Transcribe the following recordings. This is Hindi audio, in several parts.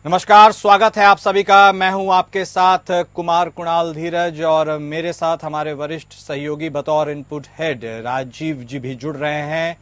नमस्कार, स्वागत है आप सभी का। मैं हूं आपके साथ कुमार कुणाल धीरज और मेरे साथ हमारे वरिष्ठ सहयोगी बतौर इनपुट हेड राजीव जी भी जुड़ रहे हैं।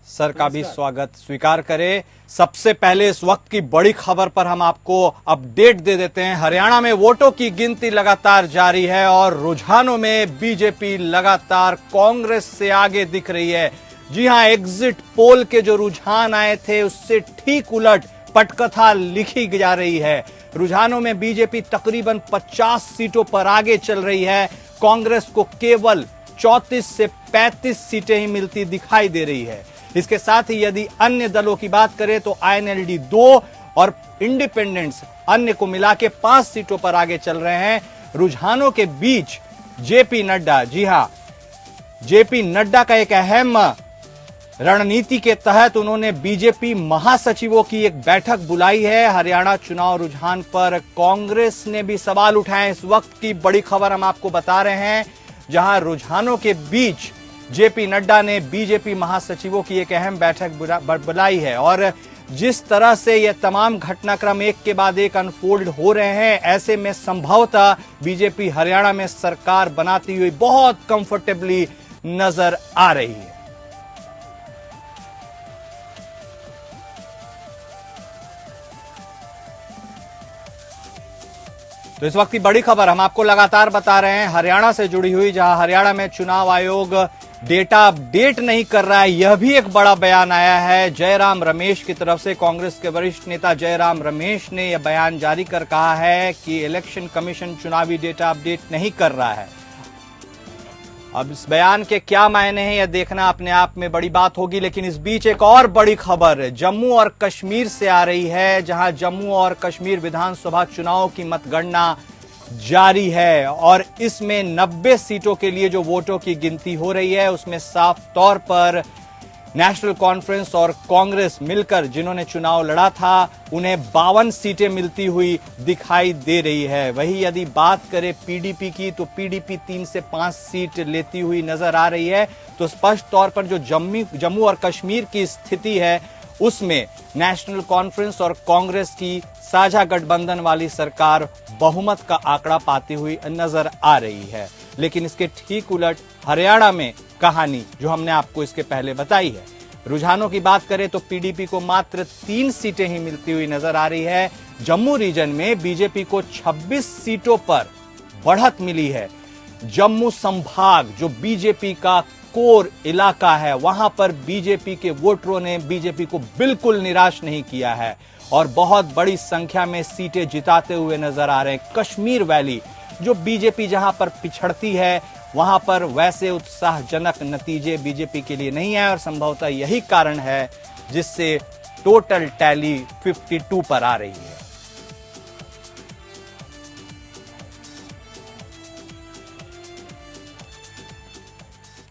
सर का भी स्वागत स्वीकार करें। सबसे पहले इस वक्त की बड़ी खबर पर हम आपको अपडेट दे देते हैं। हरियाणा में वोटों की गिनती लगातार जारी है और रुझानों में बीजेपी लगातार कांग्रेस से आगे दिख रही है। जी हां, एग्जिट पोल के जो रुझान आए थे उससे ठीक उलट पटकथा लिखी जा रही है। रुझानों में बीजेपी तकरीबन 50 सीटों पर आगे चल रही है। कांग्रेस को केवल 34 से 35 सीटें ही मिलती दिखाई दे रही है। इसके साथ ही यदि अन्य दलों की बात करें तो आईएनएलडी 2 और इंडिपेंडेंट्स अन्य को मिला के 5 सीटों पर आगे चल रहे हैं। रुझानों के बीच जेपी नड्डा, जी हां, जेपी नड्डा का एक अहम रणनीति के तहत उन्होंने बीजेपी महासचिवों की एक बैठक बुलाई है। हरियाणा चुनाव रुझान पर कांग्रेस ने भी सवाल उठाए। इस वक्त की बड़ी खबर हम आपको बता रहे हैं, जहां रुझानों के बीच जेपी नड्डा ने बीजेपी महासचिवों की एक अहम बैठक बुलाई है और जिस तरह से ये तमाम घटनाक्रम एक के बाद एक अनफोल्ड हो रहे हैं, ऐसे में संभवतः बीजेपी हरियाणा में सरकार बनाती हुई बहुत कंफर्टेबली नजर आ रही है। तो इस वक्त की बड़ी खबर हम आपको लगातार बता रहे हैं हरियाणा से जुड़ी हुई, जहां हरियाणा में चुनाव आयोग डेटा अपडेट नहीं कर रहा है। यह भी एक बड़ा बयान आया है जयराम रमेश की तरफ से। कांग्रेस के वरिष्ठ नेता जयराम रमेश ने यह बयान जारी कर कहा है कि इलेक्शन कमीशन चुनावी डेटा अपडेट नहीं कर रहा है। अब इस बयान के क्या मायने हैं यह देखना अपने आप में बड़ी बात होगी। लेकिन इस बीच एक और बड़ी खबर जम्मू और कश्मीर से आ रही है, जहां जम्मू और कश्मीर विधानसभा चुनाव की मतगणना जारी है और इसमें 90 सीटों के लिए जो वोटों की गिनती हो रही है उसमें साफ तौर पर नेशनल कॉन्फ्रेंस और कांग्रेस मिलकर जिन्होंने चुनाव लड़ा था उन्हें 52 सीटें मिलती हुई दिखाई दे रही है। वही यदि बात करें पीडीपी की तो पीडीपी 3 से 5 सीट लेती हुई नजर आ रही है। तो स्पष्ट तौर पर जो जम्मू और कश्मीर की स्थिति है उसमें नेशनल कॉन्फ्रेंस और कांग्रेस की साझा गठबंधन वाली सरकार बहुमत का आंकड़ा पाती हुई नजर आ रही है। लेकिन इसके ठीक उलट हरियाणा में कहानी जो हमने आपको इसके पहले बताई है। रुझानों की बात करें तो पीडीपी को मात्र 3 सीटें ही मिलती हुई नजर आ रही है। जम्मू रीजन में बीजेपी को 26 सीटों पर बढ़त मिली है। जम्मू संभाग जो बीजेपी का कोर इलाका है, वहां पर बीजेपी के वोटरों ने बीजेपी को बिल्कुल निराश नहीं किया है और बहुत बड़ी संख्या में सीटें जिताते हुए नजर आ रहे हैं। कश्मीर वैली जो बीजेपी जहां पर पिछड़ती है वहां पर वैसे उत्साहजनक नतीजे बीजेपी के लिए नहीं है और संभवतः यही कारण है जिससे टोटल टैली 52 पर आ रही है।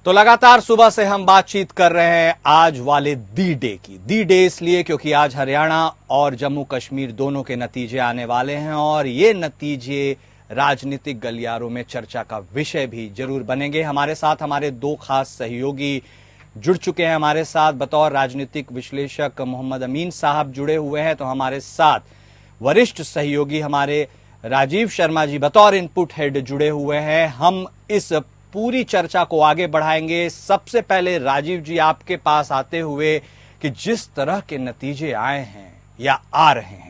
तो लगातार सुबह से हम बातचीत कर रहे हैं आज वाले दी डे की। दी डे इसलिए क्योंकि आज हरियाणा और जम्मू कश्मीर दोनों के नतीजे आने वाले हैं और ये नतीजे राजनीतिक गलियारों में चर्चा का विषय भी जरूर बनेंगे। हमारे साथ हमारे 2 खास सहयोगी जुड़ चुके हैं। हमारे साथ बतौर राजनीतिक विश्लेषक मोहम्मद अमीन साहब जुड़े हुए हैं, तो हमारे साथ वरिष्ठ सहयोगी हमारे राजीव शर्मा जी बतौर इनपुट हेड जुड़े हुए हैं। हम इस पूरी चर्चा को आगे बढ़ाएंगे। सबसे पहले राजीव जी आपके पास आते हुए कि जिस तरह के नतीजे आए हैं या आ रहे हैं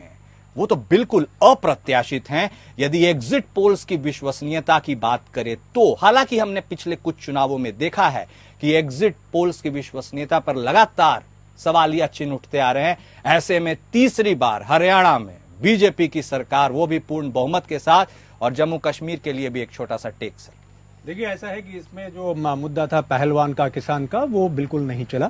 वो तो बिल्कुल अप्रत्याशित हैं। यदि एग्जिट पोल्स की विश्वसनीयता की बात करें तो हालांकि हमने पिछले कुछ चुनावों में देखा है कि एग्जिट पोल्स की विश्वसनीयता पर लगातार सवालिया चिन्ह उठते आ रहे हैं। ऐसे में तीसरी बार हरियाणा में बीजेपी की सरकार, वो भी पूर्ण बहुमत के साथ, और जम्मू कश्मीर के लिए भी एक छोटा सा टेक्स है। देखिए, ऐसा है कि इसमें जो मुद्दा था पहलवान का, किसान का, वो बिल्कुल नहीं चला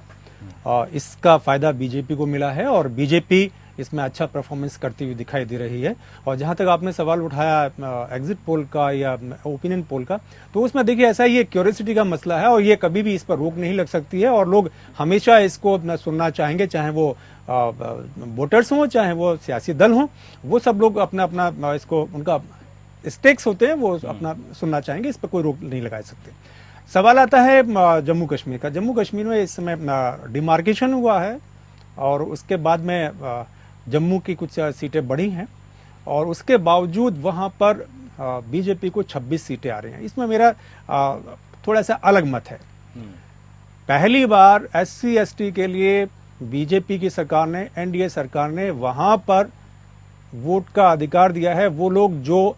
और इसका फायदा बीजेपी को मिला है और बीजेपी इसमें अच्छा परफॉर्मेंस करती हुई दिखाई दे रही है। और जहां तक आपने सवाल उठाया एग्जिट पोल का या ओपिनियन पोल का, तो उसमें देखिए ऐसा ये क्यूरियोसिटी का मसला है और ये कभी भी इस पर रोक नहीं लग सकती है और लोग हमेशा इसको सुनना चाहेंगे, चाहे वो वोटर्स हों चाहे वो सियासी दल हों, वो सब लोग अपना अपना इसको उनका स्टेक्स होते हैं, वो अपना सुनना चाहेंगे, इस पर कोई रोक नहीं लगा सकते। सवाल आता है जम्मू कश्मीर का। जम्मू कश्मीर में इस समय डिमार्केशन हुआ है और उसके बाद में जम्मू की कुछ सीटें बढ़ी हैं और उसके बावजूद वहाँ पर बीजेपी को 26 सीटें आ रही हैं। इसमें मेरा थोड़ा सा अलग मत है। पहली बार SC ST के लिए बीजेपी की सरकार ने, NDA सरकार ने वहाँ पर वोट का अधिकार दिया है। वो लोग जो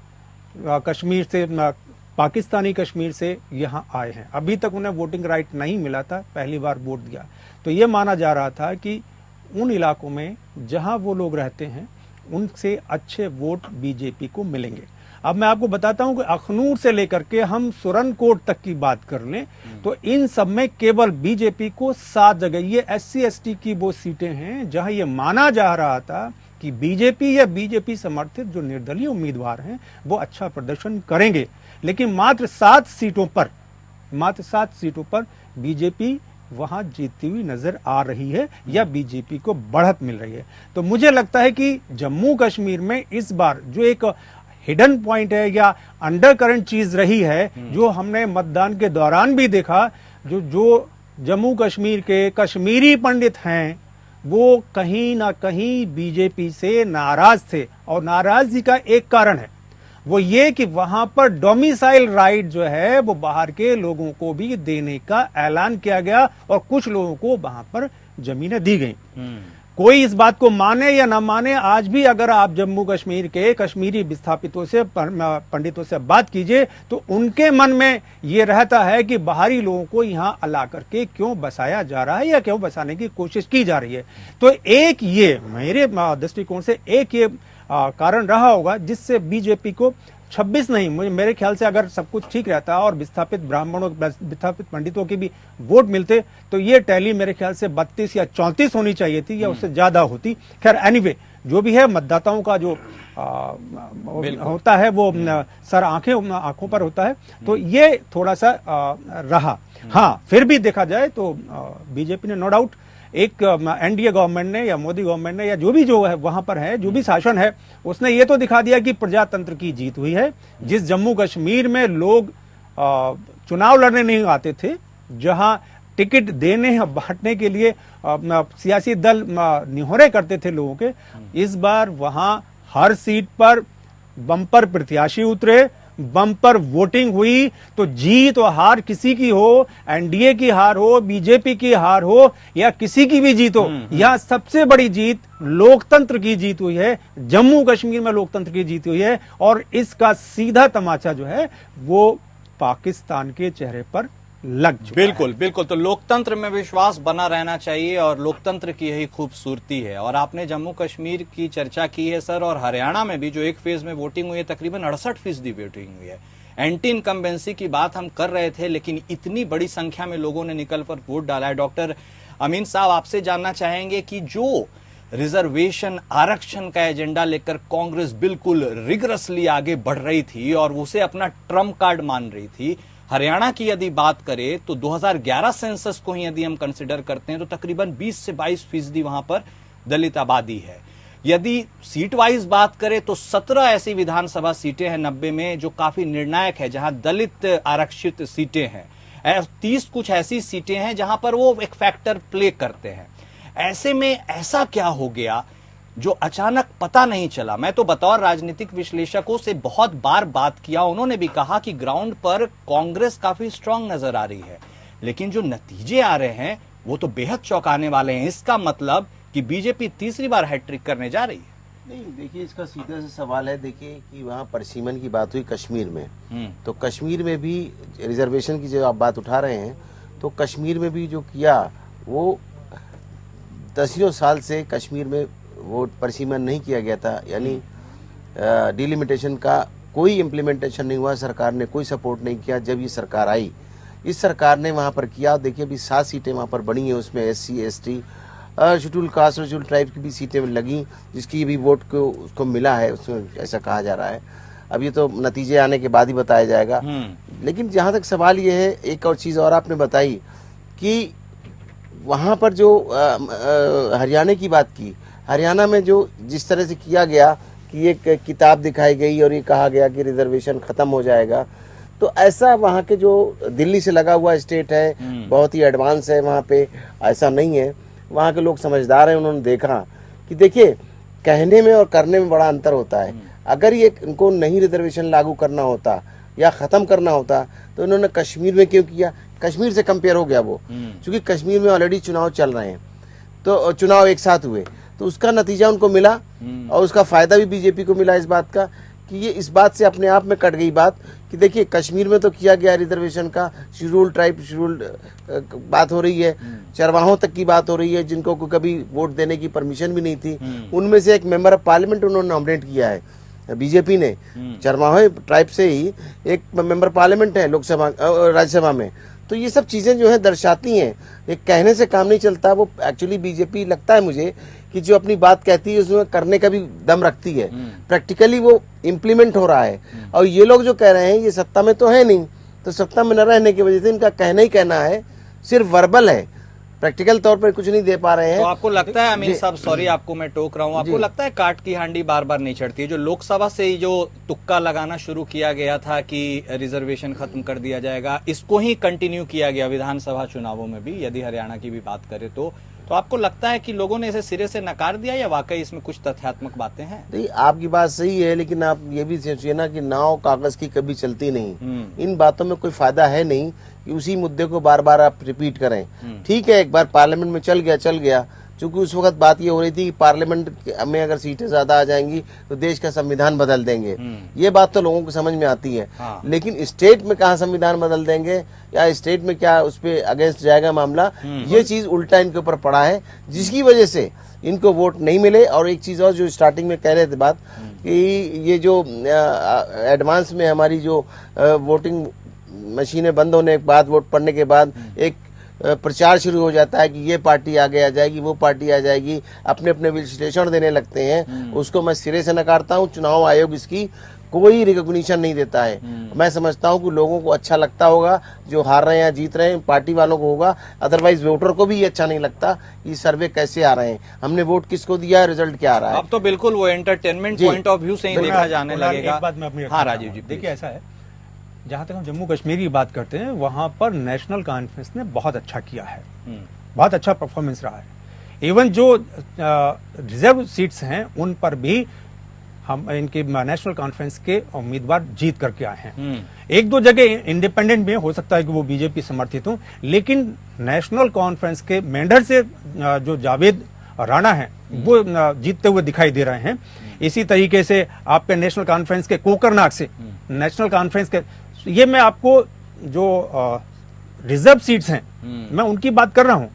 कश्मीर से, पाकिस्तानी कश्मीर से यहाँ आए हैं, अभी तक उन्हें वोटिंग राइट नहीं मिला था, पहली बार वोट दिया। तो ये माना जा रहा था कि उन इलाकों में जहाँ वो लोग रहते हैं उनसे अच्छे वोट बीजेपी को मिलेंगे। अब मैं आपको बताता हूं कि अखनूर से लेकर के हम सुरनकोट तक की बात कर लें तो इन सब में केवल बीजेपी को 7 जगह, ये SC ST की वो सीटें हैं जहां ये माना जा रहा था कि बीजेपी या बीजेपी समर्थित जो निर्दलीय उम्मीदवार हैं वो अच्छा प्रदर्शन करेंगे। लेकिन मात्र 7 सीटों पर बीजेपी वहां जीतती हुई नजर आ रही है या बीजेपी को बढ़त मिल रही है। तो मुझे लगता है कि जम्मू कश्मीर में इस बार जो एक हिडन पॉइंट है या अंडर करंट चीज रही है, जो हमने मतदान के दौरान भी देखा, जो जम्मू कश्मीर के कश्मीरी पंडित हैं वो कहीं ना कहीं बीजेपी से नाराज थे। और नाराजगी का एक कारण है, वो ये कि वहां पर डोमिसाइल राइट जो है वो बाहर के लोगों को भी देने का ऐलान किया गया और कुछ लोगों को वहां पर जमीनें दी गई। कोई इस बात को माने या ना माने, आज भी अगर आप जम्मू कश्मीर के कश्मीरी विस्थापितों से, पंडितों से बात कीजिए तो उनके मन में ये रहता है कि बाहरी लोगों को यहाँ ला करके क्यों बसाया जा रहा है या क्यों बसाने की कोशिश की जा रही है। तो एक ये मेरे दृष्टिकोण से एक ये कारण रहा होगा जिससे बीजेपी को 26 नहीं, मेरे ख्याल से अगर सब कुछ ठीक रहता और विस्थापित ब्राह्मणों, विस्थापित पंडितों की भी वोट मिलते तो ये टैली मेरे ख्याल से 32 या 34 होनी चाहिए थी या उससे ज्यादा होती। खैर एनीवे, जो भी है मतदाताओं का जो होता है वो सर आंखों पर होता है, तो ये थोड़ा सा रहा। हाँ, फिर भी देखा जाए तो बीजेपी ने नो डाउट एक NDA गवर्नमेंट ने या मोदी गवर्नमेंट ने या जो है वहां पर है, जो भी शासन है, उसने ये तो दिखा दिया कि प्रजातंत्र की जीत हुई है। जिस जम्मू कश्मीर में लोग चुनाव लड़ने नहीं आते थे, जहां टिकट देने या बांटने के लिए सियासी दल निहोरे करते थे लोगों के, इस बार वहां हर सीट पर बम्पर प्रत्याशी उतरे, बम्पर वोटिंग हुई। तो जीत और हार किसी की हो, NDA की हार हो, बीजेपी की हार हो या किसी की भी जीत हो, यह सबसे बड़ी जीत लोकतंत्र की जीत हुई है। जम्मू कश्मीर में लोकतंत्र की जीत हुई है और इसका सीधा तमाचा जो है वो पाकिस्तान के चेहरे पर लग चुका बिल्कुल बिल्कुल। तो लोकतंत्र में विश्वास बना रहना चाहिए और लोकतंत्र की यही खूबसूरती है। और आपने जम्मू कश्मीर की चर्चा की है सर, और हरियाणा में भी जो एक फेज में वोटिंग हुई है, तकरीबन 68% वोटिंग हुई है। एंटी इनकम्बेंसी की बात हम कर रहे थे, लेकिन इतनी बड़ी संख्या में लोगों ने निकल कर वोट डाला है। डॉक्टर अमीन साहब, आपसे जानना चाहेंगे कि जो रिजर्वेशन आरक्षण का एजेंडा लेकर कांग्रेस बिल्कुल रिगरसली आगे बढ़ रही थी और उसे अपना ट्रम्प कार्ड मान रही थी, हरियाणा की यदि बात करें तो 2011 सेंसस को ही यदि हम कंसिडर करते हैं तो तकरीबन 20 से 22% वहां पर दलित आबादी है। यदि सीट वाइज बात करें तो 17 ऐसी विधानसभा सीटें हैं 90 में जो काफी निर्णायक है, जहां दलित आरक्षित सीटें हैं। 30 कुछ ऐसी सीटें हैं जहां पर वो एक फैक्टर प्ले करते हैं। ऐसे में ऐसा क्या हो गया जो अचानक पता नहीं चला? मैं तो बतौर राजनीतिक विश्लेषकों से बहुत बार बात किया, उन्होंने भी कहा कि ग्राउंड पर कांग्रेस काफी स्ट्रांग नजर आ रही है, लेकिन जो नतीजे आ रहे हैं वो तो बेहद चौंकाने वाले हैं। इसका मतलब कि बीजेपी तीसरी बार हैट्रिक करने जा रही है। नहीं, देखिए इसका सीधा सा सवाल है, देखिए कि वहाँ परिसीमन की बात हुई कश्मीर में, तो कश्मीर में भी रिजर्वेशन की जो आप बात उठा रहे हैं, तो कश्मीर में भी जो किया वो 10 साल से कश्मीर में वो परिसीमन नहीं किया गया था, यानी डिलिमिटेशन का कोई इम्प्लीमेंटेशन नहीं हुआ, सरकार ने कोई सपोर्ट नहीं किया। जब ये सरकार आई, इस सरकार ने वहाँ पर किया, देखिए अभी 7 सीटें वहाँ पर बनी हैं, उसमें SC ST शेड्यूल कास्ट और शेड्यूल ट्राइब की भी सीटें लगी, जिसकी भी वोट को उसको मिला है, उसमें ऐसा कहा जा रहा है। अब ये तो नतीजे आने के बाद ही बताया जाएगा। लेकिन जहाँ तक सवाल ये है, एक और चीज़ और आपने बताई कि वहाँ पर जो हरियाणा की बात की, हरियाणा में जो जिस तरह से किया गया कि एक किताब दिखाई गई और ये कहा गया कि रिजर्वेशन ख़त्म हो जाएगा, तो ऐसा वहाँ के जो दिल्ली से लगा हुआ स्टेट है, बहुत ही एडवांस है, वहाँ पे ऐसा नहीं है। वहाँ के लोग समझदार हैं, उन्होंने देखा कि देखिए कहने में और करने में बड़ा अंतर होता है। अगर ये इनको नहीं रिजर्वेशन लागू करना होता या ख़त्म करना होता तो इन्होंने कश्मीर में क्यों किया? कश्मीर से कंपेयर हो गया वो, क्योंकि कश्मीर में ऑलरेडी चुनाव चल रहे हैं, तो चुनाव एक साथ हुए, तो उसका नतीजा उनको मिला और उसका फ़ायदा भी बीजेपी को मिला इस बात का कि ये इस बात से अपने आप में कट गई बात कि देखिए कश्मीर में तो किया गया रिजर्वेशन का, शेड्यूल्ड ट्राइब शेड्यूल्ड बात हो रही है, चरवाहों तक की बात हो रही है जिनको कभी वोट देने की परमिशन भी नहीं थी, उनमें से एक मेंबर ऑफ पार्लियामेंट उन्होंने नॉमिनेट किया है बीजेपी ने, चरवाहे ट्राइब से ही एक मेंबर पार्लियामेंट है लोकसभा राज्यसभा में। तो ये सब चीज़ें जो है दर्शाती हैं, एक कहने से काम नहीं चलता, वो एक्चुअली बीजेपी लगता है मुझे कि जो अपनी बात कहती है उसमें करने का भी दम रखती है, प्रैक्टिकली वो इम्प्लीमेंट हो रहा है। और ये लोग जो कह रहे हैं ये सत्ता में तो है नहीं, तो सत्ता में न रहने की वजह से इनका कहना ही कहना है, सिर्फ वर्बल है, प्रैक्टिकल तौर पर कुछ नहीं दे पा रहे हैं। तो आपको लगता है अमीन साहब, सॉरी आपको मैं टोक रहा हूँ, आपको लगता है काट की हांडी बार बार नहीं चढ़ती है? जो लोकसभा से ही जो तुक्का लगाना शुरू किया गया था कि रिजर्वेशन खत्म कर दिया जाएगा, इसको ही कंटिन्यू किया गया विधानसभा चुनावों में भी, यदि हरियाणा की भी बात करें तो आपको लगता है कि लोगों ने इसे सिरे से नकार दिया या वाकई इसमें कुछ तथ्यात्मक बातें हैं? नहीं, आपकी बात सही है, लेकिन आप ये भी सोचिए ना कि नाव कागज की कभी चलती नहीं। इन बातों में कोई फायदा है नहीं कि उसी मुद्दे को बार बार आप रिपीट करें। ठीक है, एक बार पार्लियामेंट में चल गया, क्योंकि उस वक्त बात ये हो रही थी कि पार्लियामेंट में अगर सीटें ज्यादा आ जाएंगी तो देश का संविधान बदल देंगे। ये बात तो लोगों को समझ में आती है। हाँ। लेकिन स्टेट में कहाँ संविधान बदल देंगे या स्टेट में क्या उस पर अगेंस्ट जाएगा मामला, ये चीज उल्टा इनके ऊपर पड़ा है, जिसकी वजह से इनको वोट नहीं मिले। और एक चीज और जो स्टार्टिंग में कह रहे थे बात कि ये जो एडवांस में हमारी जो वोटिंग मशीनें बंद होने के बाद, वोट पड़ने के बाद एक प्रचार शुरू हो जाता है कि ये पार्टी आगे आ जाएगी, वो पार्टी आ जाएगी, अपने अपने विश्लेषण देने लगते हैं, उसको मैं सिरे से नकारता हूँ। चुनाव आयोग इसकी कोई रिकॉग्निशन नहीं देता है। मैं समझता हूँ कि लोगों को अच्छा लगता होगा, जो हार रहे हैं या जीत रहे हैं पार्टी वालों को होगा, अदरवाइज वोटर को भी ये अच्छा नहीं लगता कि सर्वे कैसे आ रहे हैं, हमने वोट किसको दिया, रिजल्ट क्या आ रहा है। अब तो बिल्कुल वो एंटरटेनमेंट पॉइंट ऑफ व्यू से ही देखा जाने लगेगा। एक बात मैं अपनी हाँ राजीव जी, देखिए ऐसा है, जहां तक हम जम्मू कश्मीर की बात करते हैं वहां पर नेशनल कॉन्फ्रेंस ने बहुत अच्छा किया है, बहुत अच्छा परफॉर्मेंस रहा है। इवन जो रिजर्व सीट्स हैं उन पर भी हम इनके नेशनल कॉन्फ्रेंस के उम्मीदवार जीत करके आए हैं। एक दो जगह इंडिपेंडेंट में हो सकता है कि वो बीजेपी समर्थित हो, लेकिन नेशनल कॉन्फ्रेंस के मेंढर से जो जावेद राणा है वो जीतते हुए दिखाई दे रहे हैं। इसी तरीके से आपके नेशनल कॉन्फ्रेंस के कोकरनाग से नेशनल कॉन्फ्रेंस के, ये मैं आपको जो रिजर्व सीट्स हैं मैं उनकी बात कर रहा हूं,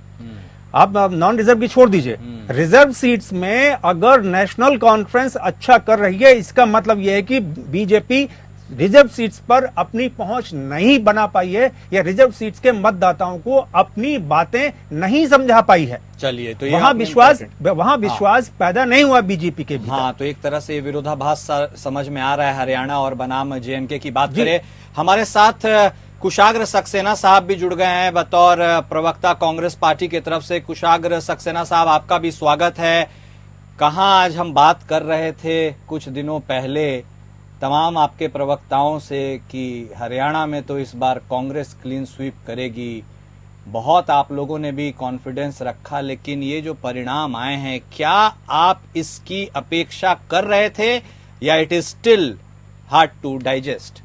आप नॉन रिजर्व की छोड़ दीजिए। रिजर्व सीट्स में अगर नेशनल कॉन्फ्रेंस अच्छा कर रही है, इसका मतलब यह है कि बीजेपी रिजर्व सीट्स पर अपनी पहुंच नहीं बना पाई है या रिजर्व सीट्स के मतदाताओं को अपनी बातें नहीं समझा पाई है। चलिए, तो वहां विश्वास पैदा नहीं हुआ बीजेपी के भीतर। हाँ, तो एक तरह से विरोधाभास समझ में आ रहा है हरियाणा और बनाम जेएनके की बात करें। हमारे साथ कुशाग्र सक्सेना साहब भी जुड़ गए हैं बतौर प्रवक्ता कांग्रेस पार्टी की तरफ से। कुशाग्र सक्सेना साहब, आपका भी स्वागत है। कहाँ आज हम बात कर रहे थे कुछ दिनों पहले तमाम आपके प्रवक्ताओं से कि हरियाणा में तो इस बार कांग्रेस क्लीन स्वीप करेगी, बहुत आप लोगों ने भी कॉन्फिडेंस रखा, लेकिन ये जो परिणाम आए हैं, क्या आप इसकी अपेक्षा कर रहे थे या it is still hard to digest?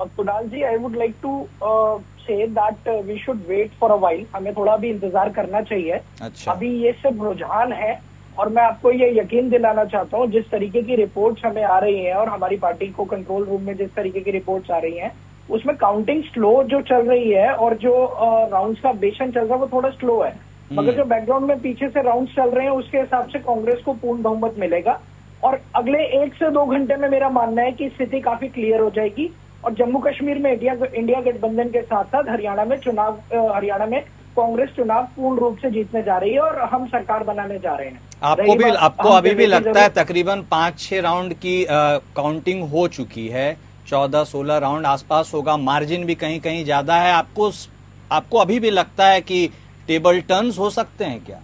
Kunal ji, I would like to say that we should wait for a while, हमें थोड़ा भी इंतजार करना चाहिए। अच्छा। अभी ये सब रुझान है और मैं आपको ये यकीन दिलाना चाहता हूँ, जिस तरीके की रिपोर्ट्स हमें आ रही हैं और हमारी पार्टी को कंट्रोल रूम में जिस तरीके की रिपोर्ट्स आ रही हैं, उसमें काउंटिंग स्लो जो चल रही है और जो राउंड्स का बेशन चल रहा है वो थोड़ा स्लो है, मगर जो बैकग्राउंड में पीछे से राउंड्स चल रहे हैं उसके हिसाब से कांग्रेस को पूर्ण बहुमत मिलेगा और अगले 1 से 2 घंटे में मेरा मानना है कि स्थिति काफी क्लियर हो जाएगी और जम्मू कश्मीर में इंडिया गठबंधन के साथ साथ हरियाणा में कांग्रेस चुनाव पूर्ण रूप से जीतने जा रही है और हम सरकार बनाने जा रहे हैं। आपको अभी भी लगता है तकरीबन 5-6 राउंड की काउंटिंग हो चुकी है, 14-16 राउंड आसपास होगा, मार्जिन भी कहीं कहीं ज्यादा है, आपको अभी भी लगता है कि टेबल टर्न्स हो सकते हैं क्या?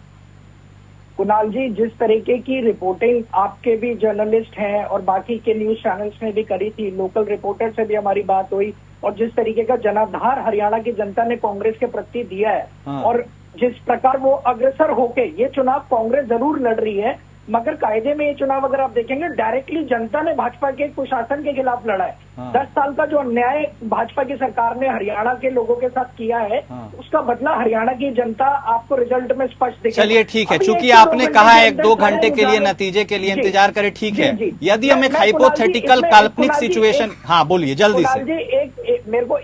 कुणाल जी, जिस तरीके की रिपोर्टिंग आपके भी जर्नलिस्ट हैं और बाकी के न्यूज चैनल्स ने भी करी थी, लोकल रिपोर्टर से भी हमारी बात हुई और जिस तरीके का जनाधार हरियाणा की जनता ने कांग्रेस के प्रति दिया है, हाँ। और जिस प्रकार वो अग्रसर होके ये चुनाव कांग्रेस जरूर लड़ रही है, मगर कायदे में ये चुनाव अगर आप देखेंगे डायरेक्टली जनता ने भाजपा के कुशासन के खिलाफ लड़ा है। 10 साल का जो अन्याय भाजपा की सरकार ने हरियाणा के लोगों के साथ किया है, उसका बदला हरियाणा की जनता आपको रिजल्ट में स्पष्ट दिखेगा। चलिए ठीक है, चूंकि आपने कहा 1-2 घंटे के लिए नतीजे के लिए इंतजार करें, ठीक है। यदि हम एक हाइपोथेटिकल काल्पनिक सिचुएशन, हाँ बोलिए जल्दी से। जी मेरे को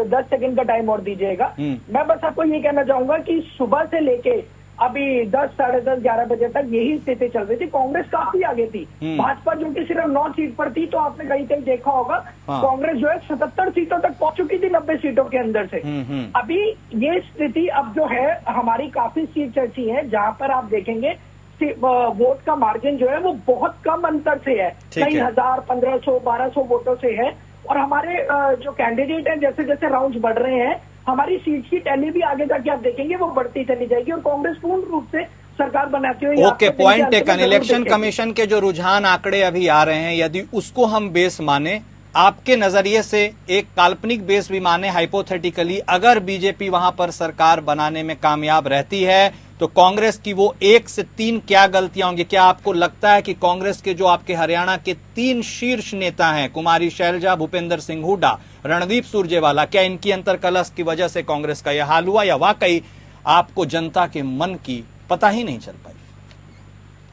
10 सेकंड का टाइम और दीजिएगा। मैं बस आपको ये कहना चाहूंगा कि सुबह से लेके अभी 10, साढ़े 10, 11 बजे तक यही स्थिति चल रही थी। कांग्रेस काफी आगे थी, भाजपा जो कि सिर्फ 9 सीट पर थी, तो आपने कहीं कहीं देखा होगा कांग्रेस जो है 77 सीटों तक पहुंच चुकी थी 90 सीटों के अंदर से। अभी ये स्थिति अब जो है हमारी काफी सीट ऐसी है जहां पर आप देखेंगे वोट का मार्जिन जो है वो बहुत कम अंतर से है, कई हजार, 1500, 1200 वोटों से है। और हमारे जो कैंडिडेट हैं जैसे जैसे राउंड्स बढ़ रहे हैं, हमारी सीट की टैली भी आगे जाके आप देखेंगे वो बढ़ती चली जाएगी और कांग्रेस पूर्ण रूप से सरकार बनाती हुई। Okay, point taken. Election commission के जो रुझान आंकड़े अभी आ रहे हैं, यदि उसको हम बेस माने, आपके नजरिए से एक काल्पनिक बेस भी माने, हाइपोथेटिकली अगर बीजेपी वहां पर सरकार बनाने में कामयाब रहती है तो कांग्रेस की वो 1 से 3 क्या गलतियां होंगी? क्या आपको लगता है कि कांग्रेस के जो आपके हरियाणा के 3 शीर्ष नेता हैं, कुमारी शैलजा, भूपेंद्र सिंह हुड्डा, रणदीप सुरजेवाला, क्या इनकी अंतरकलह की वजह से कांग्रेस का यह हाल हुआ, या वाकई आपको जनता के मन की पता ही नहीं चल पाई?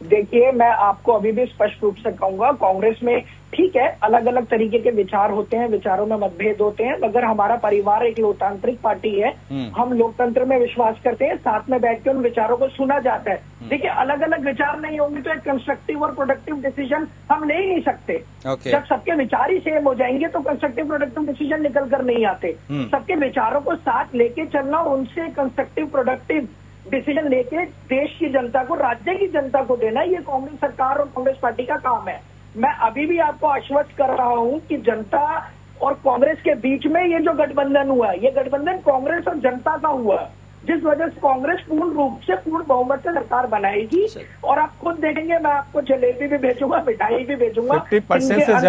देखिए, मैं आपको अभी भी स्पष्ट रूप से कहूंगा, कांग्रेस में ठीक है अलग अलग तरीके के विचार होते हैं, विचारों में मतभेद होते हैं, मगर हमारा परिवार एक लोकतांत्रिक पार्टी है। हम लोकतंत्र में विश्वास करते हैं, साथ में बैठ के उन विचारों को सुना जाता है। देखिए, अलग अलग विचार नहीं होंगे तो एक कंस्ट्रक्टिव और प्रोडक्टिव डिसीजन हम ले ही नहीं सकते। जब सबके विचार ही सेम हो जाएंगे तो कंस्ट्रक्टिव प्रोडक्टिव डिसीजन निकल कर नहीं आते। सबके विचारों को साथ लेके चलना, उनसे कंस्ट्रक्टिव प्रोडक्टिव डिसीजन लेके देश की जनता को, राज्य की जनता को देना, ये कांग्रेस सरकार और कांग्रेस पार्टी का काम है। मैं अभी भी आपको आश्वस्त कर रहा हूं कि जनता और कांग्रेस के बीच में ये जो गठबंधन हुआ है, ये गठबंधन कांग्रेस और जनता का हुआ है, जिस वजह से कांग्रेस पूर्ण रूप से पूर्ण बहुमत से सरकार बनाएगी। और आप खुद देखेंगे, मैं आपको जलेबी भी भेजूंगा, मिठाई भी भेजूंगा। 50% से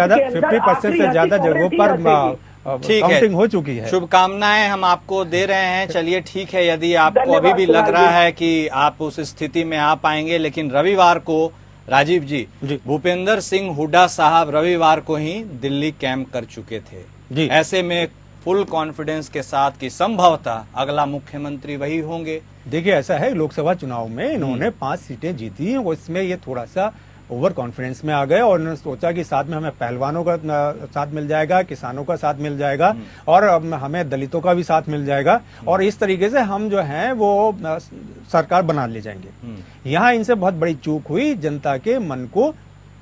ज्यादा जगहों पर ठीक काउंटिंग हो चुकी है। शुभकामनाएं हम आपको दे रहे हैं। चलिए ठीक है, यदि आपको अभी भी लग रहा है कि आप उस स्थिति में आ पाएंगे, लेकिन रविवार को राजीव जी, भूपेंद्र सिंह हुड्डा साहब रविवार को ही दिल्ली कैंप कर चुके थे जी। ऐसे में फुल कॉन्फिडेंस के साथ कि संभवतः अगला मुख्यमंत्री वही होंगे। देखिए, ऐसा है, लोकसभा चुनाव में इन्होंने 5 सीटें जीती हैं, उसमें ये थोड़ा सा ओवर कॉन्फिडेंस में आ गए और उन्होंने सोचा कि साथ में हमें पहलवानों का साथ मिल जाएगा, किसानों का साथ मिल जाएगा और हमें दलितों का भी साथ मिल जाएगा और इस तरीके से हम जो हैं वो सरकार बना ले जाएंगे। यहाँ इनसे बहुत बड़ी चूक हुई जनता के मन को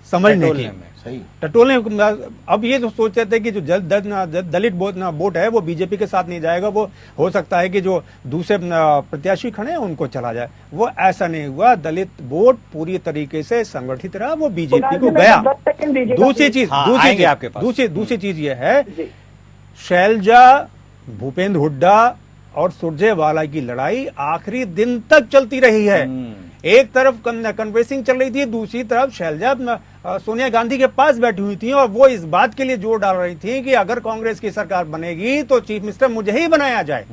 समझने की। सही टटोलने, अब ये तो सोचते थे कि जो दलित वोट है वो बीजेपी के साथ नहीं जाएगा, वो हो सकता है कि जो दूसरे प्रत्याशी खड़े हैं उनको चला जाए। वो ऐसा नहीं हुआ, दलित वोट पूरी तरीके से संगठित रहा, वो बीजेपी को गया। दूसरी चीज ये है, शैलजा, भूपेंद्र हुड्डा और सुरजेवाला की लड़ाई आखिरी दिन तक चलती रही है। एक तरफ कन्वेंसिंग चल रही थी, दूसरी तरफ शैलजा सोनिया गांधी के पास बैठी हुई थी और वो इस बात के लिए जोर डाल रही थी कि अगर कांग्रेस की सरकार बनेगी तो चीफ मिनिस्टर मुझे ही बनाया जाए।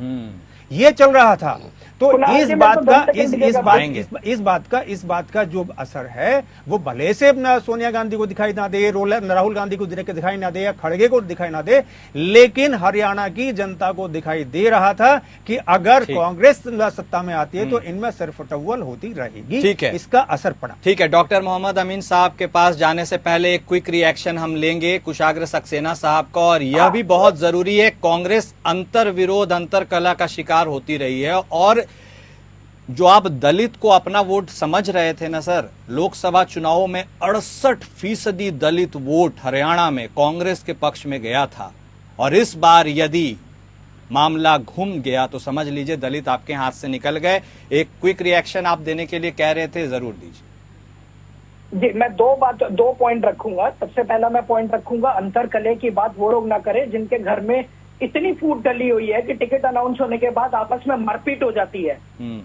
ये चल रहा था। तो इस बात का जो असर है वो भले से सोनिया गांधी को दिखाई ना दे, राहुल गांधी को दिखाई ना दे या खड़गे को दिखाई ना दे, लेकिन हरियाणा की जनता को दिखाई दे रहा था कि अगर कांग्रेस सत्ता में आती है तो इनमें सरफटव्वल होती रहेगी। ठीक है, इसका असर पड़ा। ठीक है, डॉक्टर मोहम्मद अमीन साहब के पास जाने से पहले एक क्विक रिएक्शन हम लेंगे कुशाग्र सक्सेना साहब का, और यह भी बहुत जरूरी है। कांग्रेस अंतर विरोध, अंतर कलह का शिकार होती रही है और जो आप दलित को अपना वोट समझ रहे थे ना सर, लोकसभा चुनावों में 68% दलित वोट हरियाणा में कांग्रेस के पक्ष में गया था और इस बार यदि मामला घूम गया तो समझ लीजिए दलित आपके हाथ से निकल गए। एक क्विक रिएक्शन आप देने के लिए कह रहे थे, जरूर दीजिए। जी, मैं दो पॉइंट रखूंगा। सबसे पहला मैं पॉइंट रखूंगा, अंतर कलह की बात वो लोग ना करें जिनके घर में इतनी फूट डली हुई है कि टिकट अनाउंस होने के बाद आपस में मारपीट हो जाती है।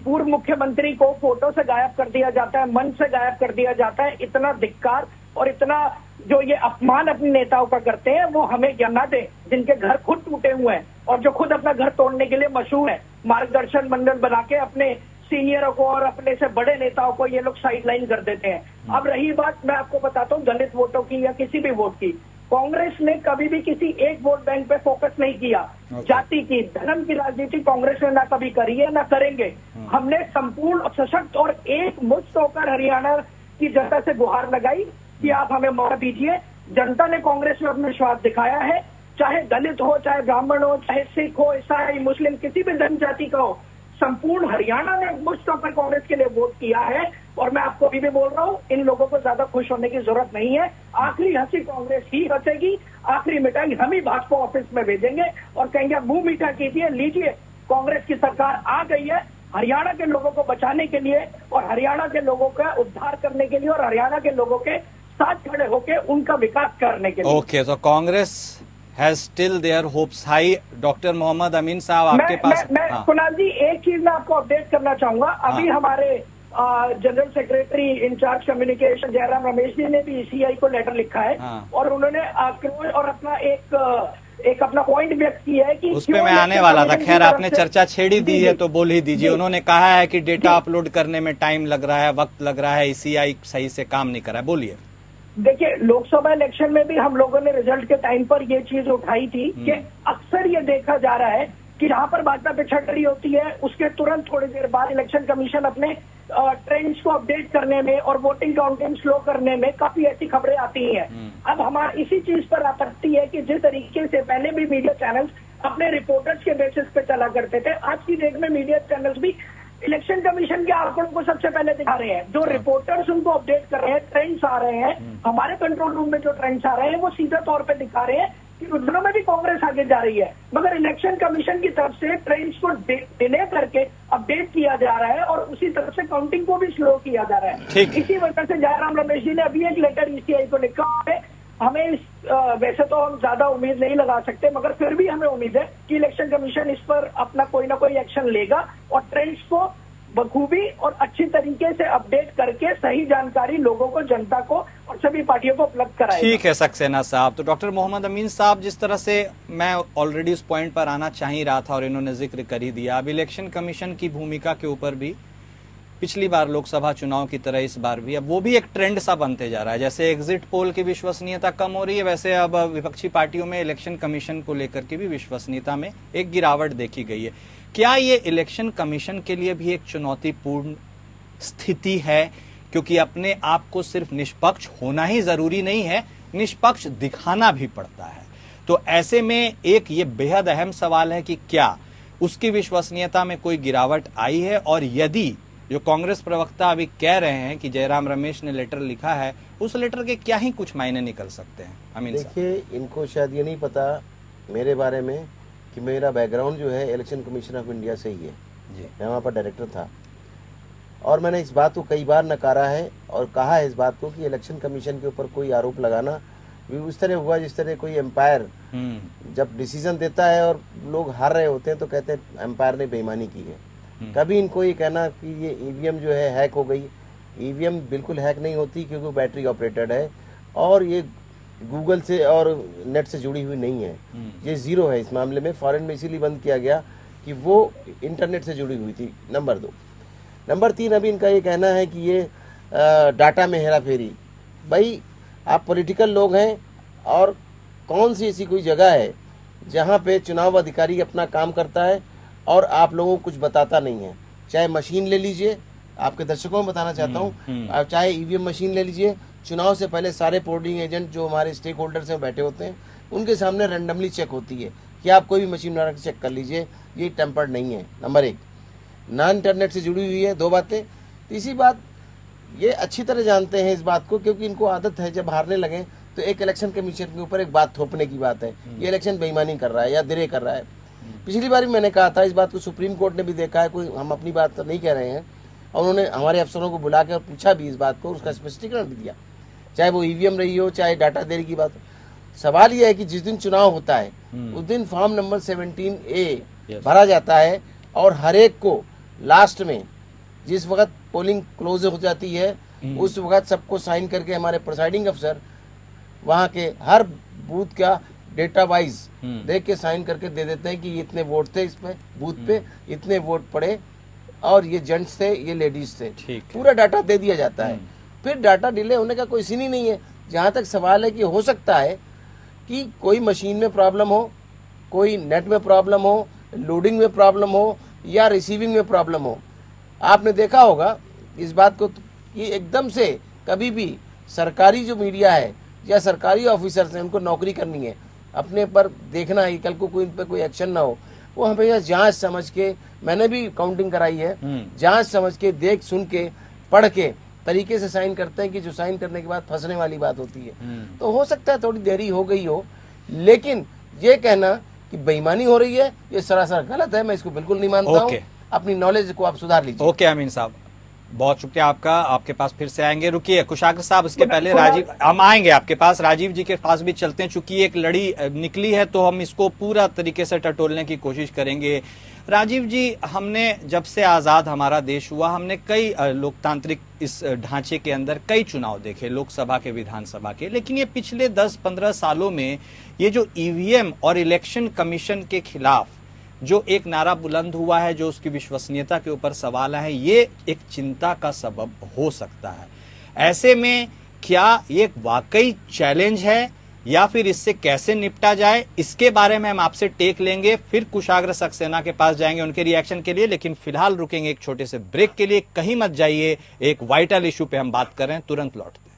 पूर्व मुख्यमंत्री को फोटो से गायब कर दिया जाता है, मंच से गायब कर दिया जाता है। इतना धिक्कार और इतना जो ये अपमान अपने नेताओं का करते हैं वो हमें ना दें, जिनके घर खुद टूटे हुए हैं और जो खुद अपना घर तोड़ने के लिए मशहूर है, मार्गदर्शन मंडल बना के अपने सीनियरों को और अपने से बड़े नेताओं को ये लोग साइडलाइन कर देते हैं। अब रही बात, मैं आपको बताता हूँ दलित वोटों की या किसी भी वोट की, कांग्रेस ने कभी भी किसी एक वोट बैंक पे फोकस नहीं किया। जाति की, धर्म की राजनीति कांग्रेस ने ना कभी करी है ना करेंगे। हमने संपूर्ण सशक्त और एक मुश्त होकर हरियाणा की जनता से गुहार लगाई कि आप हमें मौका दीजिए। जनता ने कांग्रेस में अपना विश्वास दिखाया है, चाहे दलित हो, चाहे ब्राह्मण हो, चाहे सिख हो, ईसाई, मुस्लिम, किसी भी जनजाति का हो, संपूर्ण हरियाणा ने मुश्त होकर कांग्रेस के लिए वोट किया है। और मैं आपको अभी भी बोल रहा हूँ, इन लोगों को ज्यादा खुश होने की जरूरत नहीं है। आखिरी हंसी कांग्रेस ही हंसेगी, आखिरी मिठाई हम ही भाजपा ऑफिस में भेजेंगे और कहेंगे मुंह मीठा कीजिए, लीजिए कांग्रेस की सरकार आ गई है हरियाणा के लोगों को बचाने के लिए और हरियाणा के लोगों का उद्धार करने के लिए और हरियाणा के लोगों के साथ खड़े होकर उनका विकास करने के लिए। ओके, तो Congress has still their hopes high. Doctor Mohammad Amin sahab, आपके पास मैं कुणाल जी एक चीज मैं आपको अपडेट करना चाहूंगा। अभी हमारे general secretary incharge communication Jairam Ramesh ji ने भी ईसीआई को लेटर लिखा है और उन्होंने और अपना एक अपना पॉइंट व्यक्त किया है कि उस पे मैं आने वाला था। खैर, आपने चर्चा छेड़ी दी है तो बोल ही दीजिए। उन्होंने कहा है कि डेटा अपलोड करने में टाइम लग रहा है, वक्त लग रहा है, ईसीआई सही से काम नहीं कर रहा है। बोलिए। देखिए, लोकसभा इलेक्शन में भी हम लोगों ने रिजल्ट के टाइम पर ये चीज उठाई थी कि अक्सर ये देखा जा रहा है कि जहां पर भाजपा पिछड़ रही होती है उसके तुरंत थोड़ी देर बाद इलेक्शन कमीशन अपने ट्रेंड्स को अपडेट करने में और वोटिंग काउंटिंग स्लो करने में काफी ऐसी खबरें आती हैं। अब हमारा इसी चीज पर आपत्ति है कि जिस तरीके से पहले भी मीडिया चैनल्स अपने रिपोर्टर्स के बेसिस पे चला करते थे, आज की डेट में मीडिया चैनल्स भी इलेक्शन कमीशन के आंकड़ों को सबसे पहले दिखा रहे हैं। जो रिपोर्टर्स उनको अपडेट कर रहे हैं, ट्रेंड्स आ रहे हैं, हमारे कंट्रोल रूम में जो ट्रेंड्स आ रहे हैं वो सीधा तौर पे दिखा रहे हैं कि रुझानों में भी कांग्रेस आगे जा रही है। मगर इलेक्शन कमीशन की तरफ से ट्रेंड्स को डिले करके अपडेट किया जा रहा है और उसी तरफ से काउंटिंग को भी स्लो किया जा रहा है। इसी वजह से जयराम रमेश जी ने अभी एक लेटर ईसीआई को लिखा है। हमें वैसे तो हम ज्यादा उम्मीद नहीं लगा सकते, मगर फिर भी हमें उम्मीद है कि इलेक्शन कमीशन इस पर अपना कोई ना कोई एक्शन लेगा और ट्रेंड्स को बखूबी और अच्छी तरीके से अपडेट करके सही जानकारी लोगों को, जनता को और सभी पार्टियों को उपलब्ध कराएगा। ठीक है सक्सेना साहब। तो डॉक्टर मोहम्मद अमीन साहब, जिस तरह से मैं ऑलरेडी उस पॉइंट पर आना चाह ही रहा था और इन्होंने जिक्र कर ही दिया, अब इलेक्शन कमीशन की भूमिका के ऊपर भी पिछली बार लोकसभा चुनाव की तरह इस बार भी अब वो भी एक ट्रेंड सा बनते जा रहा है। जैसे एग्जिट पोल की विश्वसनीयता कम हो रही है, वैसे अब विपक्षी पार्टियों में इलेक्शन कमीशन को लेकर के भी विश्वसनीयता में एक गिरावट देखी गई है। क्या ये इलेक्शन कमीशन के लिए भी एक चुनौतीपूर्ण स्थिति है? क्योंकि अपने आप को सिर्फ निष्पक्ष होना ही जरूरी नहीं है, निष्पक्ष दिखाना भी पड़ता है। तो ऐसे में एक ये बेहद अहम सवाल है कि क्या उसकी विश्वसनीयता में कोई गिरावट आई है, और यदि जो कांग्रेस प्रवक्ता अभी कह रहे हैं कि जयराम रमेश ने लेटर लिखा है, उस लेटर के क्या ही कुछ मायने निकल सकते हैं? अमीन साहब, देखिए, इनको शायद ये नहीं पता मेरे बारे में कि मेरा बैकग्राउंड जो है इलेक्शन कमीशन ऑफ इंडिया से ही है जी। मैं वहाँ पर डायरेक्टर था और मैंने इस बात को कई बार नकारा है और कहा है इस बात को कि इलेक्शन कमीशन के ऊपर कोई आरोप लगाना भी उस तरह हुआ जिस तरह कोई एम्पायर जब डिसीजन देता है और लोग हार रहे होते हैं तो कहते हैं एम्पायर ने बेईमानी की है। कभी इनको ये कहना कि ये ईवीएम जो है हैक हो गई, ईवीएम बिल्कुल हैक नहीं होती क्योंकि वो बैटरी ऑपरेटेड है और ये गूगल से और नेट से जुड़ी हुई नहीं है। ये जीरो है इस मामले में। फॉरेन में इसीलिए बंद किया गया कि वो इंटरनेट से जुड़ी हुई थी, नंबर 2। नंबर 3, अभी इनका ये कहना है कि ये डाटा में हेरा फेरी। भाई, आप पॉलिटिकल लोग हैं और कौन सी ऐसी कोई जगह है जहाँ पे चुनाव अधिकारी अपना काम करता है और आप लोगों को कुछ बताता नहीं है? चाहे मशीन ले लीजिए, आपके दर्शकों में बताना चाहता हूँ, चाहे ईवीएम मशीन ले लीजिए, चुनाव से पहले सारे पोलिंग एजेंट जो हमारे स्टेक होल्डर्स हैं बैठे होते हैं, उनके सामने रैंडमली चेक होती है कि आप कोई भी मशीन बना के चेक कर लीजिए, ये टेम्पर्ड नहीं है। नंबर 1, ना इंटरनेट से जुड़ी हुई है। 2 बातें। तीसरी बात, ये अच्छी तरह जानते हैं इस बात को क्योंकि इनको आदत है जब हारने लगे तो एक इलेक्शन कमीशन के ऊपर एक बात थोपने की बात है, ये इलेक्शन बेईमानी कर रहा है या दिरे कर रहा है। पिछली बार मैंने कहा था, इस बात को सुप्रीम कोर्ट ने भी देखा है, कोई हम अपनी बात तो नहीं कह रहे हैं, और उन्होंने हमारे अफसरों को बुला के और पूछा भी इस बात को, उसका स्पष्टीकरण भी दिया, चाहे वो ईवीएम रही हो चाहे डाटा देरी की बात हो। सवाल यह है कि जिस दिन चुनाव होता है उस दिन फॉर्म नंबर 17A भरा जाता है और हर एक को लास्ट में जिस वक्त पोलिंग क्लोज हो जाती है उस वक्त सबको साइन करके हमारे प्रिसाइडिंग अफसर वहाँ के हर बूथ का डेटा वाइज देख के साइन करके दे देते हैं कि इतने वोट थे इस पे बूथ पे, इतने वोट पड़े और ये जेंट्स थे, ये लेडीज थे, ठीक है। पूरा डाटा दे दिया जाता है। फिर डाटा डिले होने का कोई सीन ही नहीं है। जहाँ तक सवाल है कि हो सकता है कि कोई मशीन में प्रॉब्लम हो, कोई नेट में प्रॉब्लम हो, लोडिंग में प्रॉब्लम हो या रिसीविंग में प्रॉब्लम हो। आपने देखा होगा इस बात को कि एकदम से कभी भी सरकारी जो मीडिया है या सरकारी ऑफिसर्स हैं, उनको नौकरी करनी है, अपने पर देखना है कि कल को कोई इन पर कोई एक्शन ना हो, वो हमेशा जांच समझ के, मैंने भी काउंटिंग कराई है, जांच समझ के, देख सुन के, पढ़ के तरीके से साइन करते हैं कि जो साइन करने के बाद फंसने वाली बात होती है। तो हो सकता है थोड़ी देरी हो गई हो, लेकिन ये कहना कि बेईमानी हो रही है, ये सरासर गलत है। मैं इसको बिल्कुल नहीं मानता हूँ। अपनी नॉलेज को आप सुधार लीजिए। ओके अमीन साहब, बहुत शुक्रिया आपका। आपके पास फिर से आएंगे, रुकिए कुशाग्र साहब, इसके पहले राजीव, हम आएंगे आपके पास, राजीव जी के पास भी चलते हैं। चूंकि एक लड़ी निकली है तो हम इसको पूरा तरीके से टटोलने की कोशिश करेंगे। राजीव जी, हमने जब से आजाद हमारा देश हुआ, हमने कई लोकतांत्रिक इस ढांचे के अंदर कई चुनाव देखे, लोकसभा के, विधानसभा के, लेकिन ये पिछले 10-15 सालों में ये जो ईवीएम और इलेक्शन कमीशन के खिलाफ जो एक नारा बुलंद हुआ है, जो उसकी विश्वसनीयता के ऊपर सवाल है, ये एक चिंता का सबब हो सकता है। ऐसे में क्या ये वाकई चैलेंज है या फिर इससे कैसे निपटा जाए, इसके बारे में हम आपसे टेक लेंगे, फिर कुशाग्र सक्सेना के पास जाएंगे उनके रिएक्शन के लिए। लेकिन फिलहाल रुकेंगे एक छोटे से ब्रेक के लिए, कहीं मत जाइए। एक वाइटल इशू पे हम बात कर रहे हैं, तुरंत लौटते हैं।